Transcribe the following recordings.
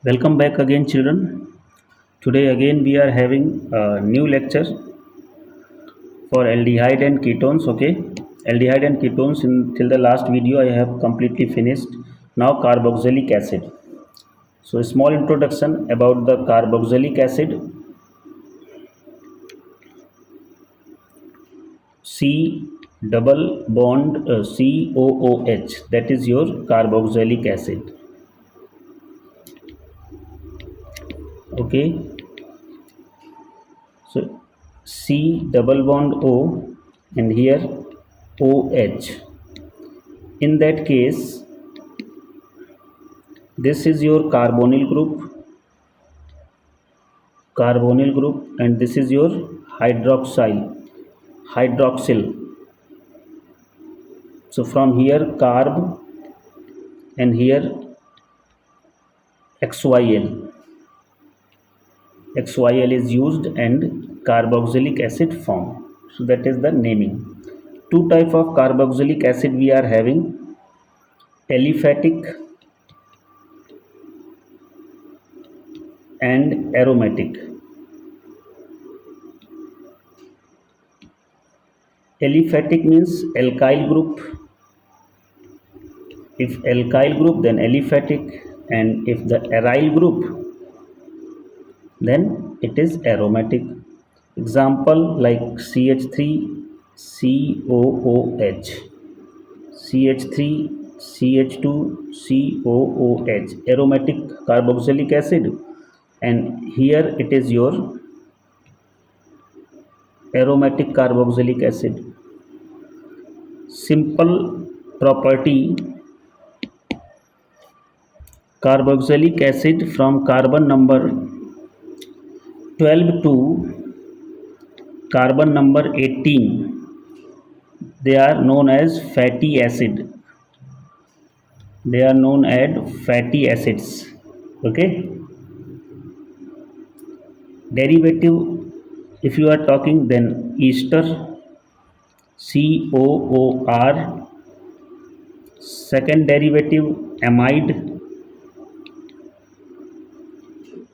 Welcome back again, children. Today again we are having a new lecture for aldehyde and ketones. Okay, aldehyde and ketones. Till the last video, I have completely finished. Now carboxylic acid. So a small introduction about the carboxylic acid. C double bond COOH. That is your carboxylic acid. Okay. So C double bond O and here OH. In that case, this is your carbonyl group, and this is your hydroxyl. So from here carb and here XYL. XYL is used and carboxylic acid form. So that is the naming. Two type of carboxylic acid we are having: aliphatic and aromatic. Aliphatic means alkyl group. If alkyl group, then aliphatic, and if the aryl group, then it is aromatic. Example like CH3 COOH, CH3 CH2 COOH, aromatic carboxylic acid, and here it is your aromatic carboxylic acid. Simple property: carboxylic acid from carbon number 12 to carbon number 18, they are known as fatty acid. They are known as fatty acids. Okay. Derivative, if you are talking, then ester COOR. Second derivative amide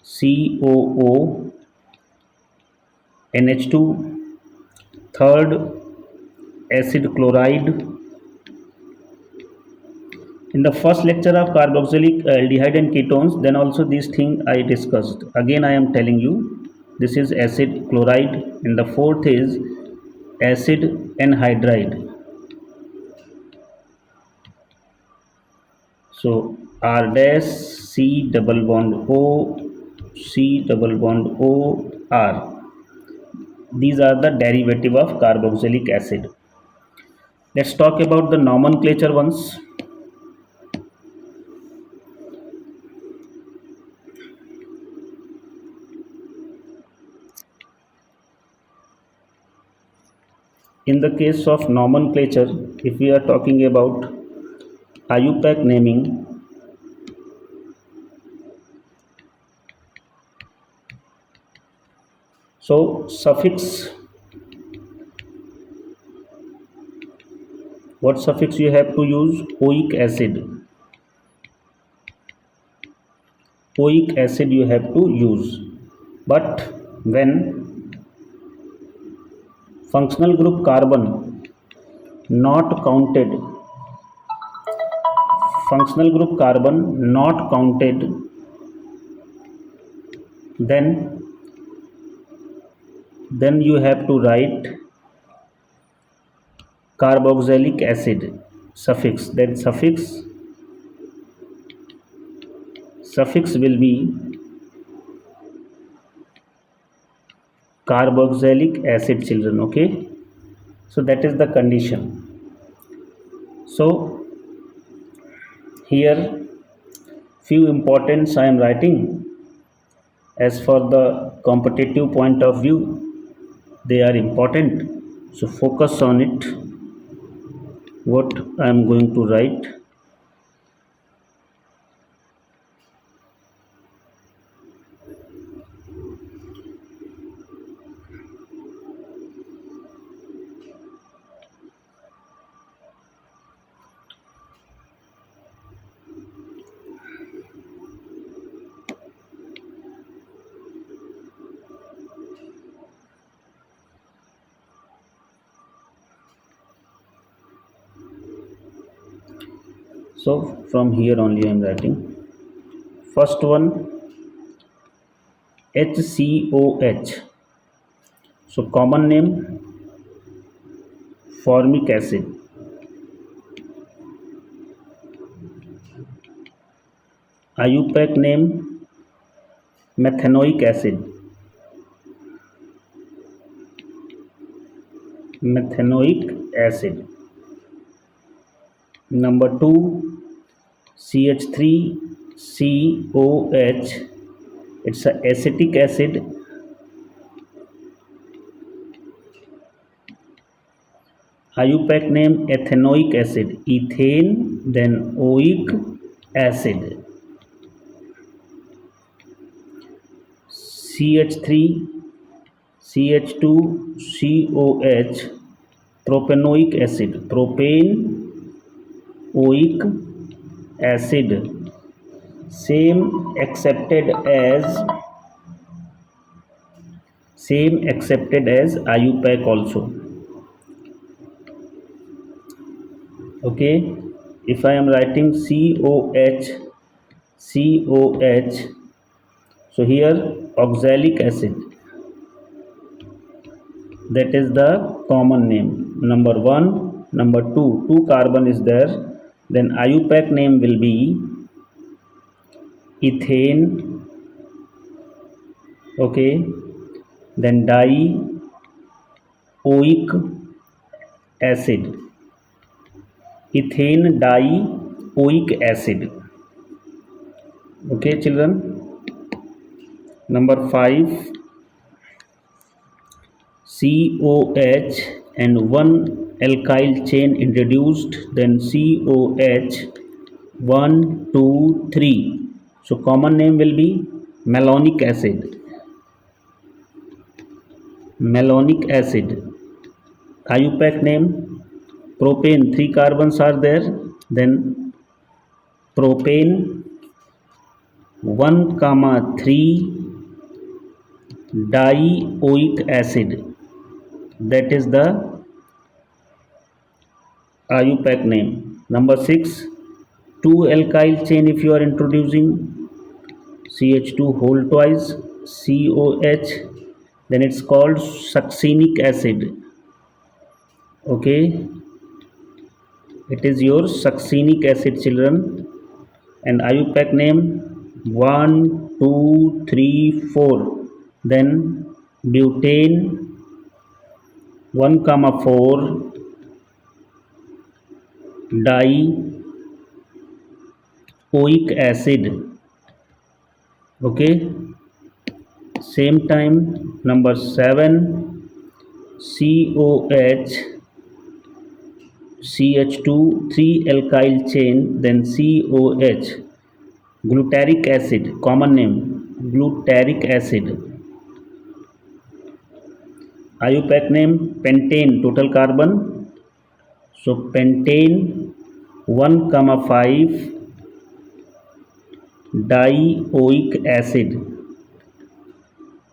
COO NH2. Third acid chloride. In the first lecture of carboxylic aldehyde and ketones, then also this thing I discussed. Again I am telling you, this is acid chloride, and the fourth is acid anhydride. So R dash C double bond O C double bond O R. These are the derivative of carboxylic acid. Let's talk about the nomenclature once. In the case of nomenclature, if we are talking about IUPAC naming, so suffix, what suffix you have to use? Oic acid. Oic acid you have to use. But when functional group carbon not counted, functional group carbon not counted, then you have to write carboxylic acid suffix. That suffix will be carboxylic acid, children. Okay, so that is the condition. So here few importance I am writing as for the competitive point of view. They are important, so focus on it, what I am going to write. So from here only I am writing. First one, HCOH. So common name, formic acid. IUPAC name, methanoic acid. Methanoic acid. Number 2, CH3COH. It's a acetic acid. IUPAC name, ethanoic acid. Ethane, then oic acid. CH3 CH2COH, propanoic acid. Propanoic acid. Same accepted as IUPAC also. Okay, if I am writing COH, so here oxalic acid, that is the common name. Number 1, number 2, 2 carbon is there, then IUPAC name will be ethane. Okay, then dioic acid, ethane dioic acid. Okay children. Number 5, COH and one alkyl chain introduced, then COH 1 2 3. So common name will be malonic acid. IUPAC name, propane, 3 carbons are there, then propane 1 3 dioic acid, that is the IUPAC name. Number 6, 2 alkyl chain if you are introducing, CH2 whole twice, COH, then it's called succinic acid. Okay, it is your succinic acid children, and IUPAC name 1 2 3 4. Then butane 1 4 dioic acid. Okay, same time. Number 7, COH CH2 3 alkyl chain, then COH, glutaric acid, common name glutaric acid. IUPAC name pentane, total carbon, so pentane 1 5 dioic acid.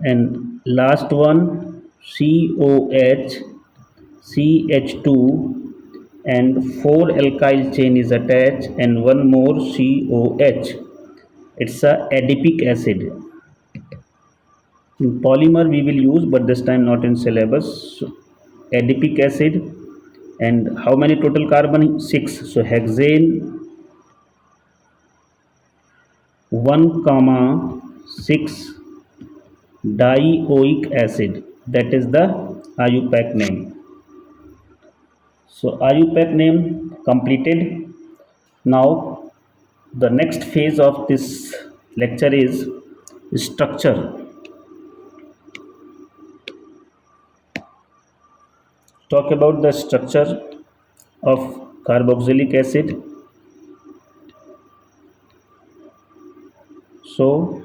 And last one, COH CH2 and 4 alkyl chain is attached and one more COH. It's a adipic acid. In polymer we will use, but this time not in syllabus. So, adipic acid. And how many total carbon? 6. So hexane 1 6 dioic acid, that is the IUPAC name. So IUPAC name completed. Now the next phase of this lecture is structure. Talk about the structure of carboxylic acid. So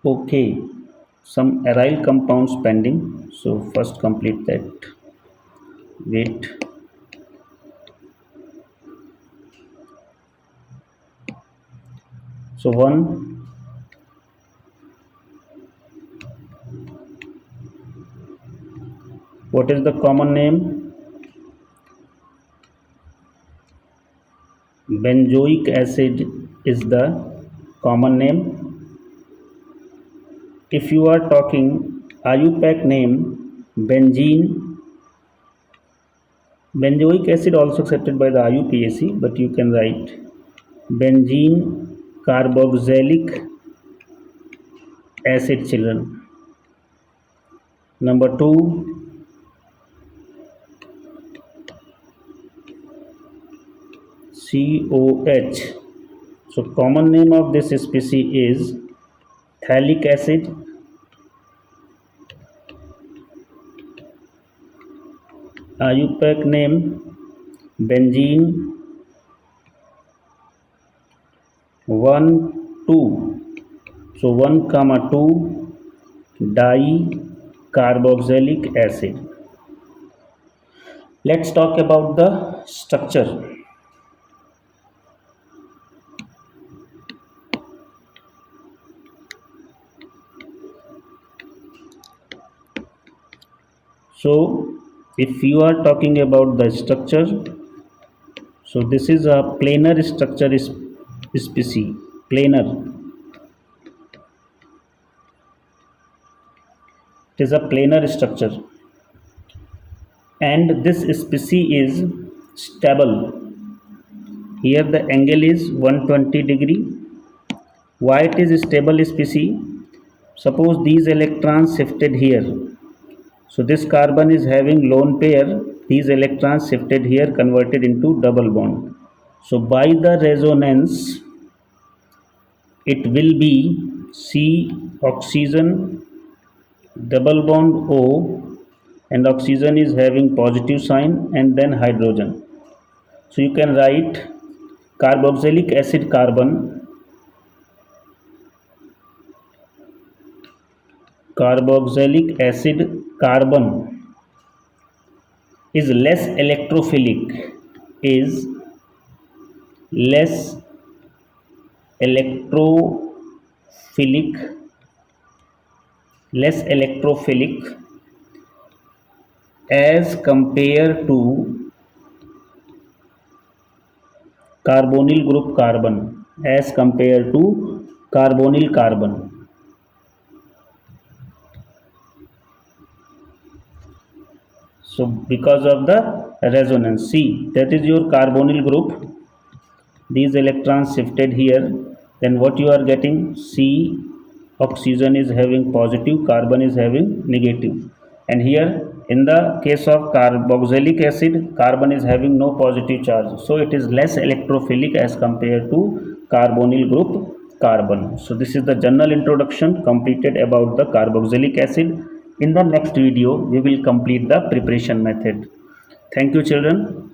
okay, some aryl compounds pending, so first complete that. Wait. So 1, what is the common name? benzoic acid is the common name. If you are talking IUPAC name, benzene, benzoic acid also accepted by the IUPAC, but you can write benzene carboxylic acid, children. Number 2, COH. So common name of this species is phthalic acid. IUPAC name benzene 1 2. So 1, 2 dicarboxylic acid. Let's talk about the structure. So if you are talking about the structure, so this is a planar structure species. Planar, it is a planar structure, and this species is stable. Here the angle is 120 degree. Why it is stable species? Suppose these electrons shifted here, so this carbon is having lone pair, these electrons shifted here, converted into double bond. So by the resonance it will be C oxygen, double bond O, and oxygen is having positive sign, and then hydrogen. So you can write carboxylic acid carbon, carboxylic acid carbon is less electrophilic, is less electrophilic, less electrophilic as compared to carbonyl group carbon, as compared to carbonyl carbon. So because of the resonance, see, that is your carbonyl group, these electrons shifted here, then what you are getting, C oxygen is having positive, carbon is having negative, and here in the case of carboxylic acid, carbon is having no positive charge, so it is less electrophilic as compared to carbonyl group carbon. So this is the general introduction completed about the carboxylic acid. In the next video we will complete the preparation method. Thank you, children.